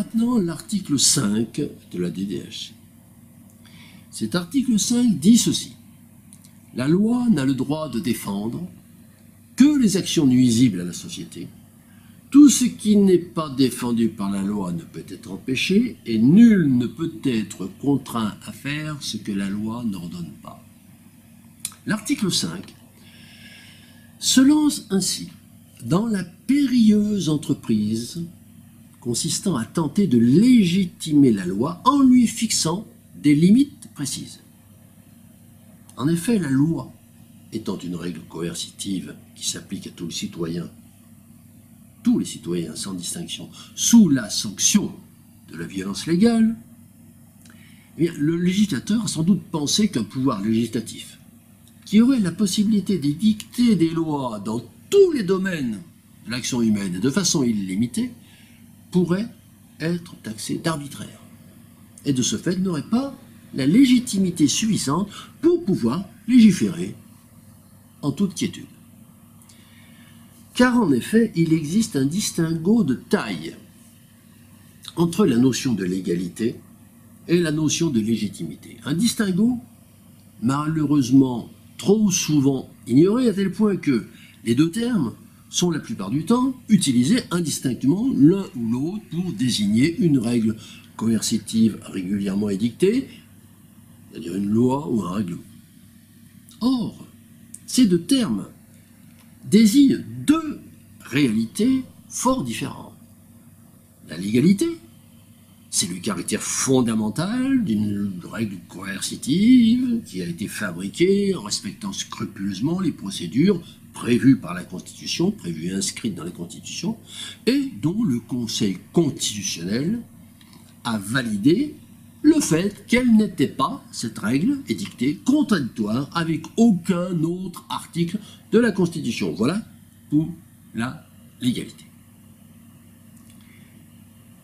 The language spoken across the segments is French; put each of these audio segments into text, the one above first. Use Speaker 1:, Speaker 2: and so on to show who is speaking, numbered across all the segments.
Speaker 1: maintenant l'article 5 de la DDH. Cet article 5 dit ceci. La loi n'a le droit de défendre que les actions nuisibles à la société. Tout ce qui n'est pas défendu par la loi ne peut être empêché et nul ne peut être contraint à faire ce que la loi n'ordonne pas. L'article 5 se lance ainsi dans la périlleuse entreprise consistant à tenter de légitimer la loi en lui fixant des limites précises. En effet, la loi étant une règle coercitive qui s'applique à tous les citoyens sans distinction, sous la sanction de la violence légale, eh bien, le législateur a sans doute pensé qu'un pouvoir législatif qui aurait la possibilité d'édicter des lois dans tous les domaines de l'action humaine de façon illimitée pourrait être taxé d'arbitraire et de ce fait n'aurait pas la légitimité suffisante pour pouvoir légiférer en toute quiétude. Car en effet, il existe un distinguo de taille entre la notion de légalité et la notion de légitimité. Un distinguo malheureusement trop souvent ignoré à tel point que les deux termes sont la plupart du temps utilisés indistinctement l'un ou l'autre pour désigner une règle coercitive régulièrement édictée, c'est-à-dire une loi ou un règlement. Or, ces deux termes désignent deux réalités fort différentes. La légalité, c'est le caractère fondamental d'une règle coercitive qui a été fabriquée en respectant scrupuleusement les procédures prévues par la Constitution, prévues et inscrites dans la Constitution, et dont le Conseil constitutionnel a validé le fait qu'elle n'était pas, cette règle édictée, contradictoire avec aucun autre article de la Constitution. Voilà pour la légalité.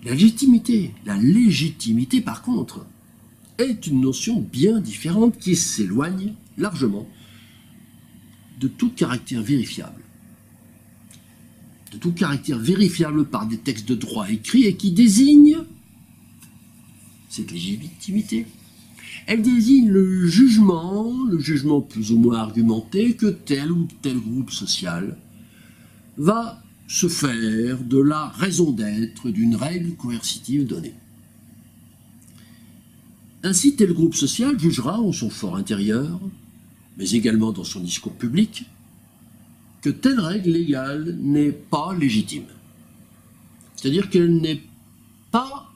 Speaker 1: La légitimité, par contre, est une notion bien différente qui s'éloigne largement de tout caractère vérifiable. De tout caractère vérifiable par des textes de droit écrits et qui désigne cette légitimité. Elle désigne le jugement plus ou moins argumenté que tel ou tel groupe social va se faire de la raison d'être d'une règle coercitive donnée. Ainsi, tel groupe social jugera en son fort intérieur, mais également dans son discours public, que telle règle légale n'est pas légitime. C'est-à-dire qu'elle n'est pas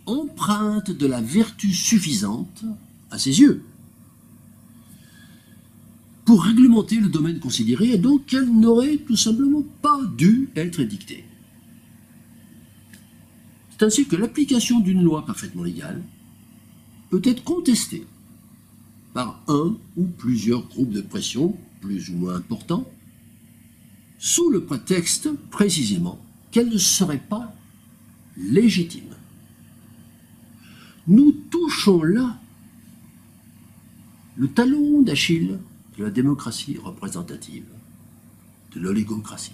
Speaker 1: empreinte de la vertu suffisante à ses yeux pour réglementer le domaine considéré et donc qu'elle n'aurait tout simplement pas dû être édictée. C'est ainsi que l'application d'une loi parfaitement légale peut être contestée par un ou plusieurs groupes de pression plus ou moins importants sous le prétexte précisément qu'elle ne serait pas légitime. Nous touchons là le talon d'Achille de la démocratie représentative, de l'oligocratie.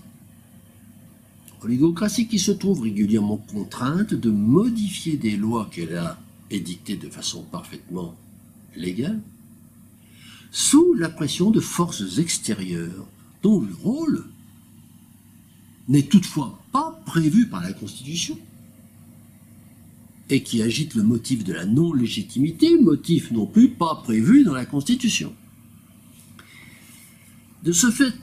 Speaker 1: Oligocratie qui se trouve régulièrement contrainte de modifier des lois qu'elle a édictées de façon parfaitement légale, sous la pression de forces extérieures dont le rôle n'est toutefois pas prévu par la Constitution et qui agitent le motif de la non-légitimité, motif non plus pas prévu dans la Constitution. De ce fait,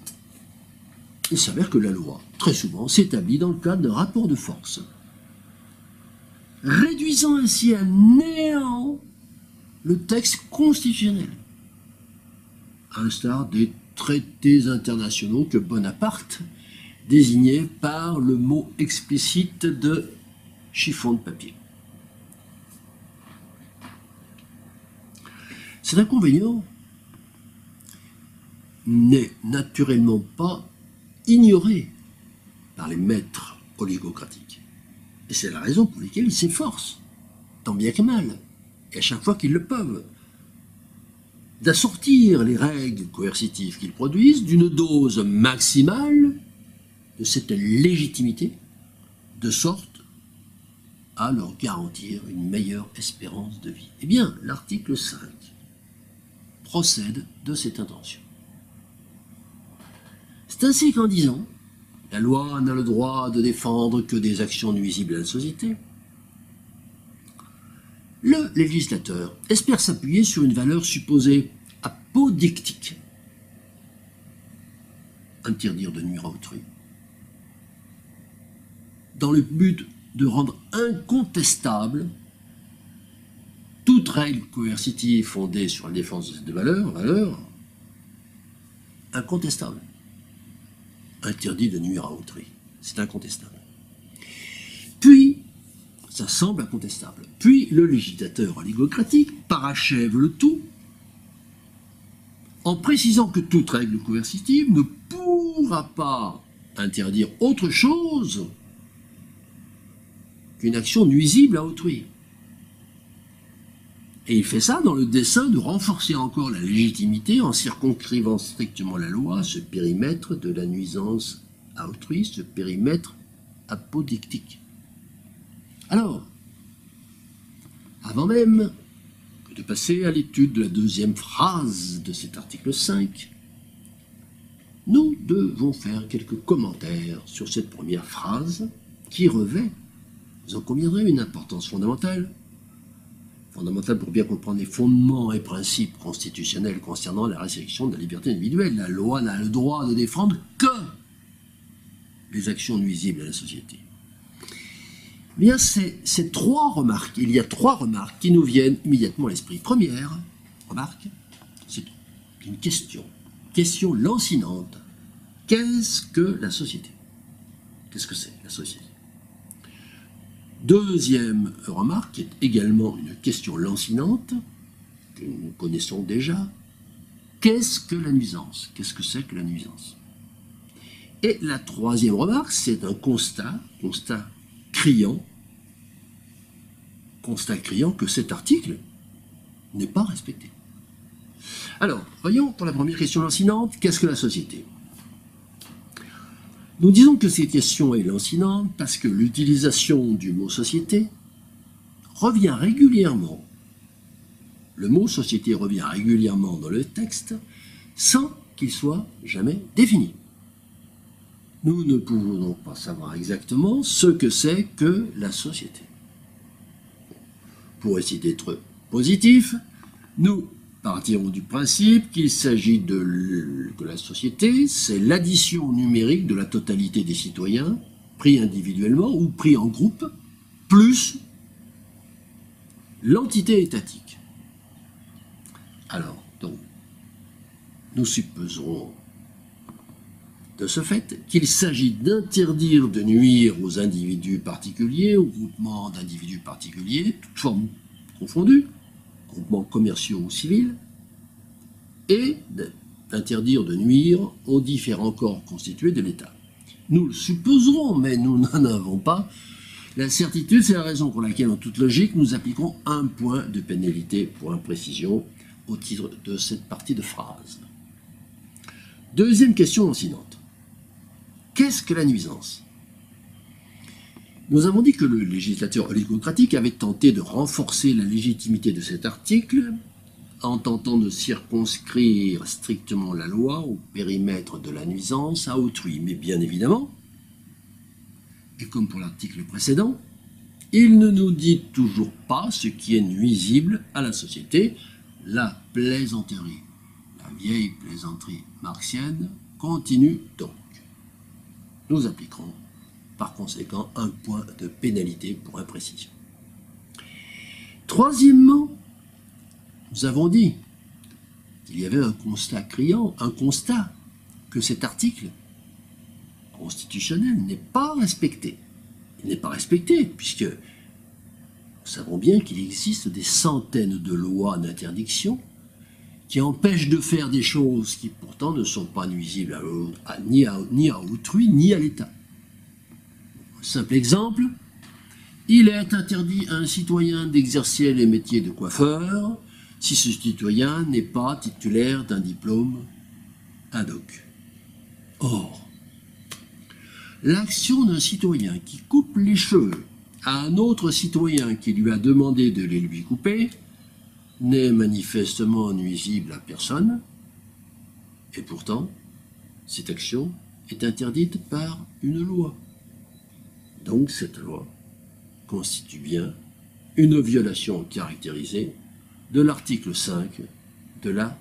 Speaker 1: il s'avère que la loi, très souvent, s'établit dans le cadre d'un rapport de force, réduisant ainsi à néant le texte constitutionnel, à l'instar des traités internationaux que Bonaparte désignait par le mot explicite de chiffon de papier. Cet inconvénient n'est naturellement pas ignoré par les maîtres oligocratiques. Et c'est la raison pour laquelle ils s'efforcent, tant bien que mal, et à chaque fois qu'ils le peuvent, d'assortir les règles coercitives qu'ils produisent d'une dose maximale de cette légitimité, de sorte à leur garantir une meilleure espérance de vie. Eh bien, l'article 5 procède de cette intention. C'est ainsi qu'en disant « La loi n'a le droit de défendre que des actions nuisibles à la société », le législateur espère s'appuyer sur une valeur supposée apodictique, interdire de nuire à autrui, dans le but de rendre incontestable toute règle coercitive fondée sur la défense de cette valeur incontestable. Interdit de nuire à autrui, c'est incontestable. Puis, ça semble incontestable. Puis, le législateur oligocratique parachève le tout en précisant que toute règle coercitive ne pourra pas interdire autre chose qu'une action nuisible à autrui. Et il fait ça dans le dessein de renforcer encore la légitimité en circonscrivant strictement la loi à ce périmètre de la nuisance à autrui, ce périmètre apodictique. Alors, avant même que de passer à l'étude de la deuxième phrase de cet article 5, nous devons faire quelques commentaires sur cette première phrase qui revêt, vous en conviendrez, une importance fondamentale pour bien comprendre les fondements et principes constitutionnels concernant la restriction de la liberté individuelle. La loi n'a le droit de défendre que les actions nuisibles à la société. Eh bien, ces trois remarques, il y a trois remarques qui nous viennent immédiatement à l'esprit. Première remarque, c'est une question lancinante. Qu'est-ce que la société? Qu'est-ce que c'est, la société? Deuxième remarque, qui est également une question lancinante, que nous connaissons déjà. Qu'est-ce que la nuisance? Qu'est-ce que c'est que la nuisance? Et la troisième remarque, c'est un constat criant que cet article n'est pas respecté. Alors, voyons pour la première question lancinante, qu'est-ce que la société? Nous disons que cette question est lancinante parce que l'utilisation du mot société revient régulièrement. Le mot société revient régulièrement dans le texte sans qu'il soit jamais défini. Nous ne pouvons donc pas savoir exactement ce que c'est que la société. Pour essayer d'être positif, nous partirons du principe qu'il s'agit que la société, c'est l'addition numérique de la totalité des citoyens, pris individuellement ou pris en groupe, plus l'entité étatique. Alors, donc, nous supposerons de ce fait qu'il s'agit d'interdire de nuire aux individus particuliers, aux groupements d'individus particuliers, toutes formes confondues, groupements commerciaux ou civils, et d'interdire de nuire aux différents corps constitués de l'État. Nous le supposerons, mais nous n'en avons pas la certitude. C'est la raison pour laquelle, en toute logique, nous appliquons un point de pénalité pour imprécision au titre de cette partie de phrase. Deuxième question lancinante. Qu'est-ce que la nuisance? Nous avons dit que le législateur oligocratique avait tenté de renforcer la légitimité de cet article en tentant de circonscrire strictement la loi au périmètre de la nuisance à autrui. Mais bien évidemment, et comme pour l'article précédent, il ne nous dit toujours pas ce qui est nuisible à la société. La plaisanterie, la vieille plaisanterie marxienne, continue donc. Nous appliquerons par conséquent un point de pénalité pour imprécision. Troisièmement, nous avons dit qu'il y avait un constat criant, un constat que cet article constitutionnel n'est pas respecté. Il n'est pas respecté puisque nous savons bien qu'il existe des centaines de lois d'interdiction qui empêchent de faire des choses qui pourtant ne sont pas nuisibles ni à autrui ni à l'État. Simple exemple, il est interdit à un citoyen d'exercer les métiers de coiffeur si ce citoyen n'est pas titulaire d'un diplôme ad hoc. Or, l'action d'un citoyen qui coupe les cheveux à un autre citoyen qui lui a demandé de les lui couper n'est manifestement nuisible à personne, et pourtant, cette action est interdite par une loi. Donc cette loi constitue bien une violation caractérisée de l'article 5 de la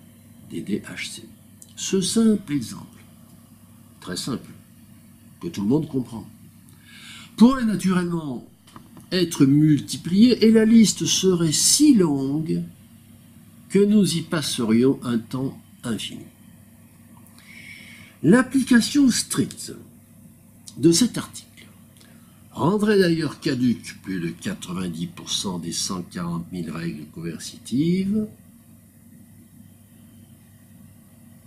Speaker 1: DDHC. Ce simple exemple, très simple, que tout le monde comprend, pourrait naturellement être multiplié et la liste serait si longue que nous y passerions un temps infini. L'application stricte de cet article rendrait d'ailleurs caduques plus de 90% des 140 000 règles coercitives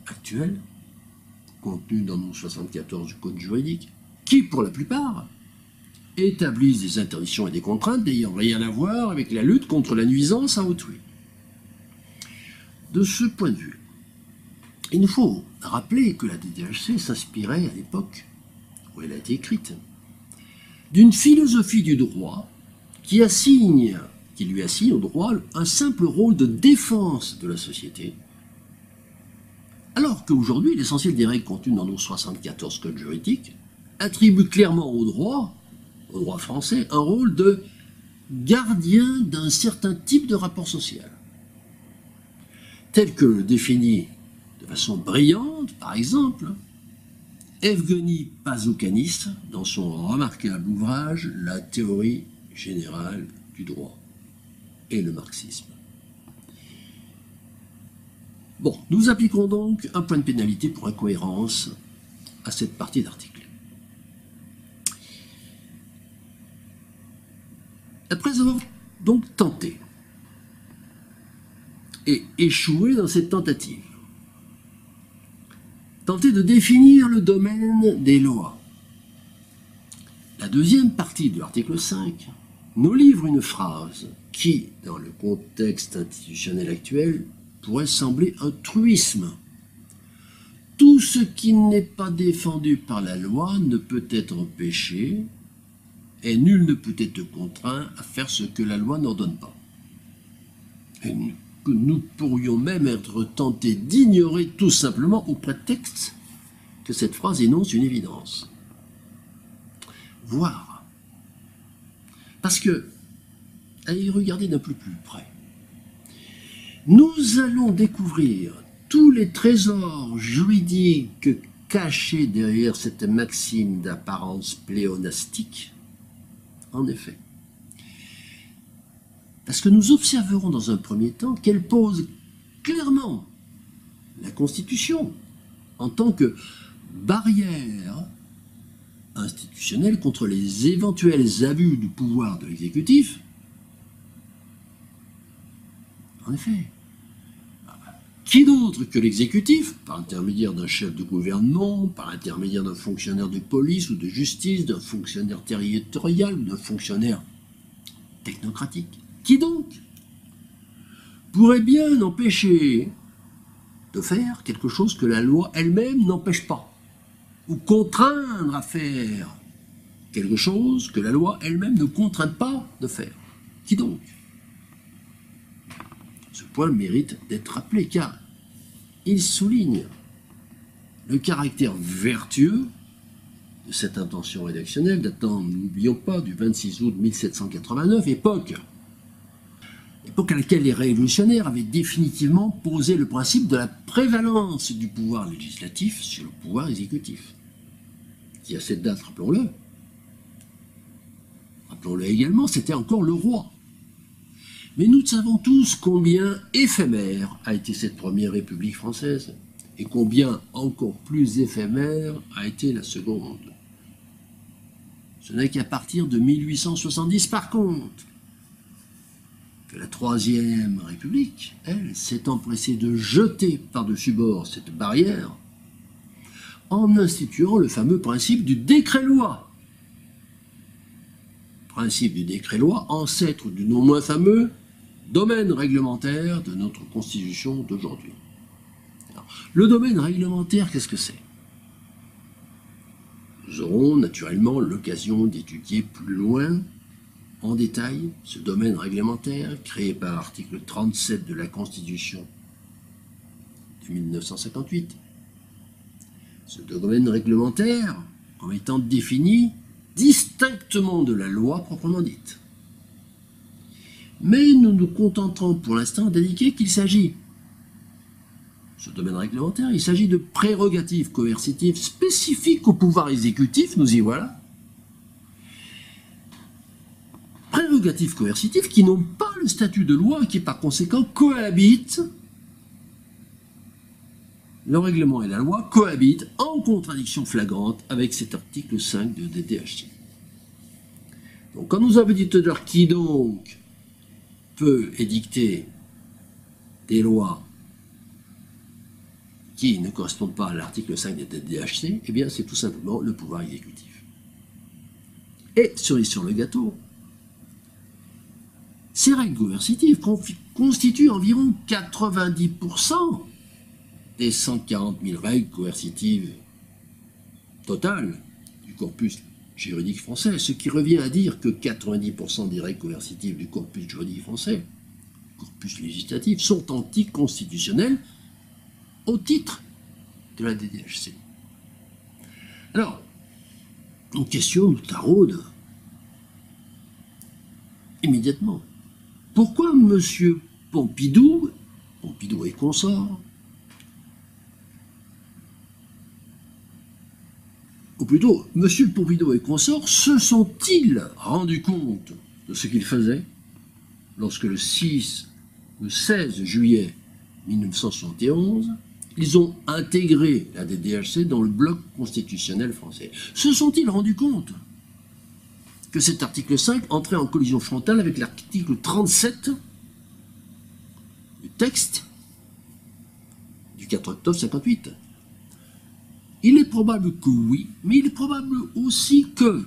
Speaker 1: actuelles, contenues dans nos 74 codes juridiques, qui, pour la plupart, établissent des interdictions et des contraintes n'ayant rien à voir avec la lutte contre la nuisance à autrui. De ce point de vue, il nous faut rappeler que la DDHC s'inspirait à l'époque où elle a été écrite d'une philosophie du droit qui lui assigne au droit un simple rôle de défense de la société, alors qu'aujourd'hui l'essentiel des règles contenues dans nos 74 codes juridiques attribue clairement au droit français, un rôle de gardien d'un certain type de rapport social, tel que le définit de façon brillante, par exemple, Evgeny Pazoukanis dans son remarquable ouvrage « La théorie générale du droit et le marxisme ». Bon, nous appliquons donc un point de pénalité pour incohérence à cette partie d'article. Après avoir donc tenté et échoué dans cette tentative, tenter de définir le domaine des lois. La deuxième partie de l'article 5 nous livre une phrase qui, dans le contexte institutionnel actuel, pourrait sembler un truisme. Tout ce qui n'est pas défendu par la loi ne peut être empêché et nul ne peut être contraint à faire ce que la loi n'ordonne pas. Et que nous pourrions même être tentés d'ignorer tout simplement au prétexte que cette phrase énonce une évidence. Voire, parce que, à y regarder d'un peu plus près, nous allons découvrir tous les trésors juridiques cachés derrière cette maxime d'apparence pléonastique. En effet, parce que nous observerons dans un premier temps qu'elle pose clairement la Constitution en tant que barrière institutionnelle contre les éventuels abus du pouvoir de l'exécutif. En effet, qui d'autre que l'exécutif, par l'intermédiaire d'un chef de gouvernement, par l'intermédiaire d'un fonctionnaire de police ou de justice, d'un fonctionnaire territorial ou d'un fonctionnaire technocratique, qui donc pourrait bien empêcher de faire quelque chose que la loi elle-même n'empêche pas, ou contraindre à faire quelque chose que la loi elle-même ne contraint pas de faire. Qui donc? Ce point mérite d'être rappelé car il souligne le caractère vertueux de cette intention rédactionnelle datant, n'oublions pas, du 26 août 1789, époque à laquelle les révolutionnaires avaient définitivement posé le principe de la prévalence du pouvoir législatif sur le pouvoir exécutif, qui à cette date, rappelons-le également, c'était encore le roi. Mais nous savons tous combien éphémère a été cette première République française, et combien encore plus éphémère a été la seconde. Ce n'est qu'à partir de 1870, par contre, que la Troisième République, elle, s'est empressée de jeter par-dessus bord cette barrière en instituant le fameux principe du décret-loi. Principe du décret-loi, ancêtre du non moins fameux domaine réglementaire de notre Constitution d'aujourd'hui. Le domaine réglementaire, qu'est-ce que c'est? Nous aurons naturellement l'occasion d'étudier plus loin en détail ce domaine réglementaire créé par l'article 37 de la Constitution de 1958. Ce domaine réglementaire comme étant défini distinctement de la loi proprement dite. Mais nous nous contenterons pour l'instant d'indiquer qu'il s'agit, ce domaine réglementaire, il s'agit de prérogatives coercitives spécifiques au pouvoir exécutif, nous y voilà. Prérogatives coercitives qui n'ont pas le statut de loi et qui par conséquent cohabitent, le règlement et la loi cohabitent en contradiction flagrante avec cet article 5 de DDHC. Donc quand nous avons dit tout à l'heure qui donc peut édicter des lois qui ne correspondent pas à l'article 5 des DDHC, eh bien c'est tout simplement le pouvoir exécutif. Et cerise sur le gâteau, ces règles coercitives constituent environ 90% des 140 000 règles coercitives totales du corpus juridique français, ce qui revient à dire que 90% des règles coercitives du corpus juridique français, corpus législatif, sont anticonstitutionnelles au titre de la DDHC. Alors, une question nous taraude immédiatement. Pourquoi M. Pompidou et consorts, ou plutôt, M. Pompidou et consorts se sont-ils rendus compte de ce qu'ils faisaient lorsque le 16 juillet 1971, ils ont intégré la DDHC dans le bloc constitutionnel français? Se sont-ils rendus compte que cet article 5 entrait en collision frontale avec l'article 37 du texte du 4 octobre 58? Il est probable que oui, mais il est probable aussi que,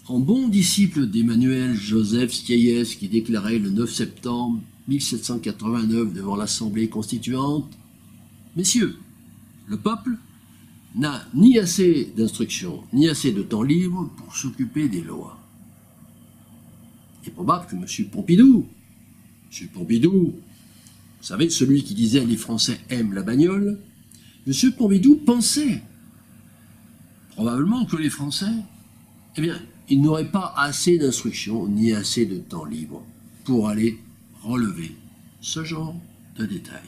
Speaker 1: en bon disciple d'Emmanuel Joseph Sieyès, qui déclarait le 9 septembre 1789 devant l'Assemblée constituante, « Messieurs, le peuple n'a ni assez d'instruction, ni assez de temps libre pour s'occuper des lois. » Il est probable que M. Pompidou, vous savez, celui qui disait « les Français aiment la bagnole », M. Pompidou pensait probablement que les Français, eh bien, ils n'auraient pas assez d'instruction ni assez de temps libre pour aller relever ce genre de détails.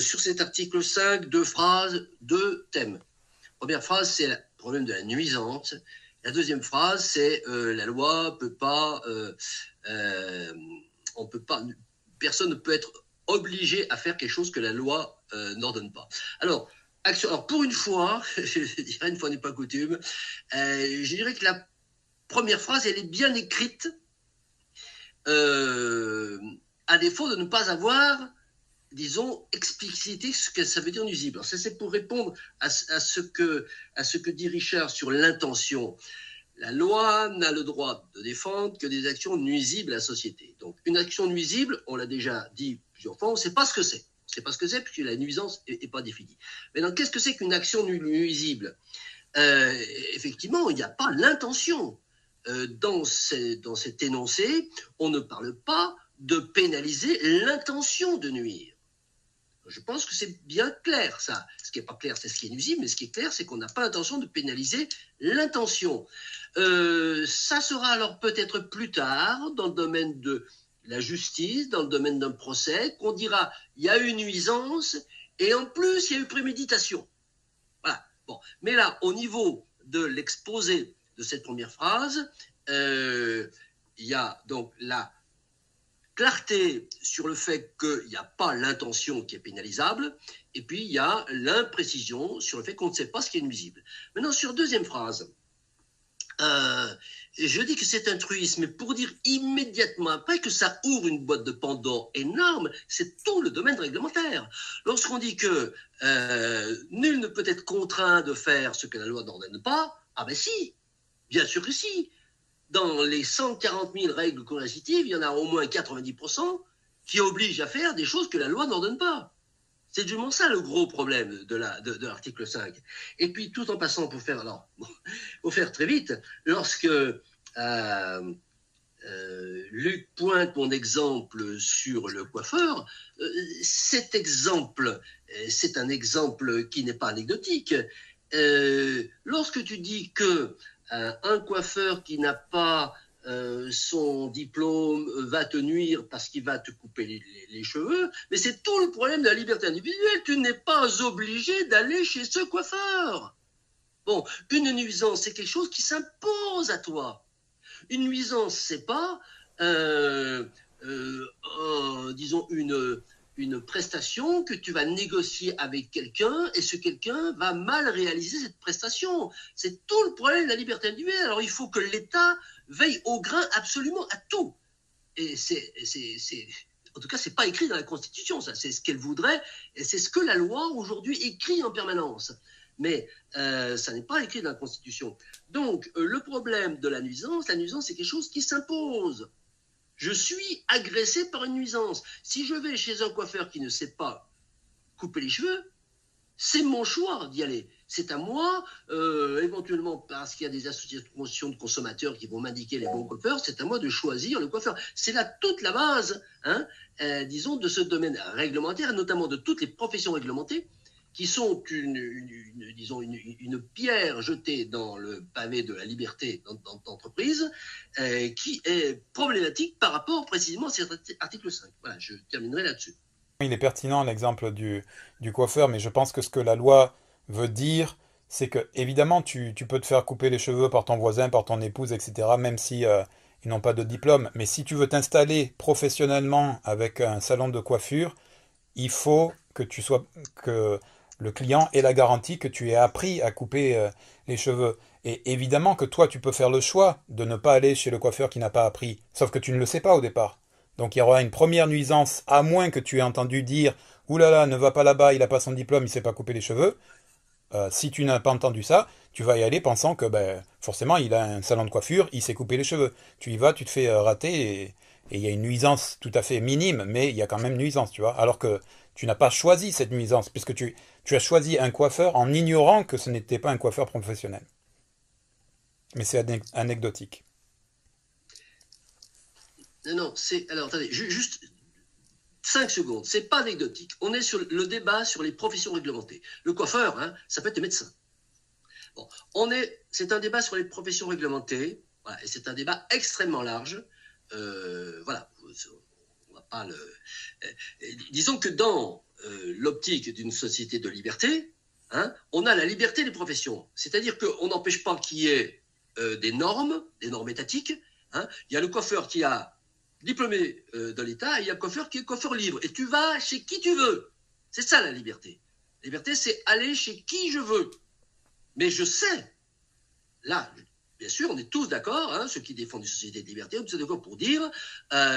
Speaker 1: Sur cet article 5, 2 phrases, 2 thèmes. Première phrase, c'est le problème de la nuisance. La deuxième phrase, c'est la loi peut pas, personne ne peut être obligé à faire quelque chose que la loi n'ordonne pas. Alors, pour une fois, je dirais une fois n'est pas coutume, je dirais que la première phrase, elle est bien écrite, à défaut de ne pas avoir, disons, explicité ce que ça veut dire nuisible. Alors ça, c'est pour répondre à ce que dit Richard sur l'intention. La loi n'a le droit de défendre que des actions nuisibles à la société. Donc, une action nuisible, on l'a déjà dit plusieurs fois, on ne sait pas ce que c'est. On ne sait pas ce que c'est puisque la nuisance n'est pas définie. Maintenant, qu'est-ce que c'est qu'une action nuisible? Effectivement, il n'y a pas l'intention. Dans cet énoncé, on ne parle pas de pénaliser l'intention de nuire. Je pense que c'est bien clair, ça. Ce qui n'est pas clair, c'est ce qui est nuisible, mais ce qui est clair, c'est qu'on n'a pas l'intention de pénaliser l'intention. Ça sera alors peut-être plus tard, dans le domaine de la justice, dans le domaine d'un procès, qu'on dira il y a eu nuisance et en plus il y a eu préméditation. Voilà. Bon. Mais là, au niveau de l'exposé de cette première phrase, il y a donc la clarté sur le fait qu'il n'y a pas l'intention qui est pénalisable, et puis il y a l'imprécision sur le fait qu'on ne sait pas ce qui est nuisible. Maintenant, sur deuxième phrase, je dis que c'est un truisme, mais pour dire immédiatement après que ça ouvre une boîte de Pandore énorme, c'est tout le domaine réglementaire. Lorsqu'on dit que nul ne peut être contraint de faire ce que la loi n'ordonne pas, ah ben si, bien sûr que si. Dans les 140 000 règles coercitives, il y en a au moins 90% qui obligent à faire des choses que la loi n'ordonne pas. C'est justement ça le gros problème de l'article 5. Et puis, tout en passant, pour faire, alors, pour faire très vite, lorsque Luc pointe mon exemple sur le coiffeur, cet exemple, c'est un exemple qui n'est pas anecdotique. Lorsque tu dis que un coiffeur qui n'a pas son diplôme va te nuire parce qu'il va te couper les cheveux, mais c'est tout le problème de la liberté individuelle. Tu n'es pas obligé d'aller chez ce coiffeur. Bon, une nuisance, c'est quelque chose qui s'impose à toi. Une nuisance, c'est pas, disons, une prestation que tu vas négocier avec quelqu'un et ce quelqu'un va mal réaliser cette prestation. C'est tout le problème de la liberté individuelle. Alors il faut que l'État veille au grain absolument à tout. Et en tout cas, c'est pas écrit dans la Constitution, ça. C'est ce qu'elle voudrait et c'est ce que la loi aujourd'hui écrit en permanence. Mais ça n'est pas écrit dans la Constitution. Donc, le problème de la nuisance, c'est quelque chose qui s'impose. Je suis agressé par une nuisance. Si je vais chez un coiffeur qui ne sait pas couper les cheveux, c'est mon choix d'y aller. C'est à moi, éventuellement parce qu'il y a des associations de consommateurs qui vont m'indiquer les bons coiffeurs, c'est à moi de choisir le coiffeur. C'est là toute la base, disons, de ce domaine réglementaire, notamment de toutes les professions réglementées, qui sont disons une pierre jetée dans le pavé de la liberté d'entreprise, qui est problématique par rapport précisément à cet article 5. Voilà, je terminerai là-dessus.
Speaker 2: Il est pertinent l'exemple du coiffeur, mais je pense que ce que la loi veut dire, c'est que évidemment tu peux te faire couper les cheveux par ton voisin, par ton épouse, etc., même si ils n'ont pas de diplôme. Mais si tu veux t'installer professionnellement avec un salon de coiffure, il faut que le client ait la garantie que tu aies appris à couper les cheveux. Et évidemment que toi, tu peux faire le choix de ne pas aller chez le coiffeur qui n'a pas appris, sauf que tu ne le sais pas au départ. Donc il y aura une première nuisance, à moins que tu aies entendu dire « Ouh là là, ne va pas là-bas, il n'a pas son diplôme, il ne sait pas couper les cheveux ». Si tu n'as pas entendu ça, tu vas y aller pensant que forcément il a un salon de coiffure, il sait couper les cheveux. Tu y vas, tu te fais rater et il y a une nuisance tout à fait minime, mais il y a quand même nuisance, tu vois. Alors que tu n'as pas choisi cette nuisance, puisque tu as choisi un coiffeur en ignorant que ce n'était pas un coiffeur professionnel. Mais c'est anecdotique.
Speaker 1: Non, c'est... Alors, attendez, juste 5 secondes. C'est pas anecdotique. On est sur le débat sur les professions réglementées. Le coiffeur, ça peut être le médecin. Bon, c'est un débat sur les professions réglementées, voilà, et c'est un débat extrêmement large. Voilà, on va pas le... disons que dans l'optique d'une société de liberté, on a la liberté des professions. C'est-à-dire qu'on n'empêche pas qu'il y ait des normes étatiques. Il y a le coiffeur qui a diplômé de l'État, et il y a un coiffeur qui est coiffeur libre. Et tu vas chez qui tu veux. C'est ça la liberté. La liberté, c'est aller chez qui je veux. Mais je sais, là, bien sûr, on est tous d'accord, ceux qui défendent une société de liberté, on est tous d'accord pour dire,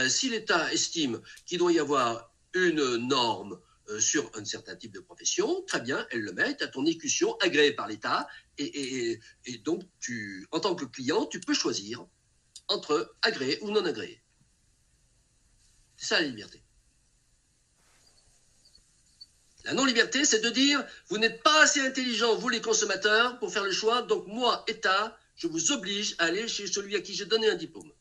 Speaker 1: si l'État estime qu'il doit y avoir une norme sur un certain type de profession, très bien, elle le met à ton écution agréée par l'État, et donc, en tant que client, tu peux choisir entre agréé ou non agréé. C'est ça la liberté. La non-liberté, c'est de dire, vous n'êtes pas assez intelligents, vous les consommateurs, pour faire le choix, donc moi, État, je vous oblige à aller chez celui à qui j'ai donné un diplôme.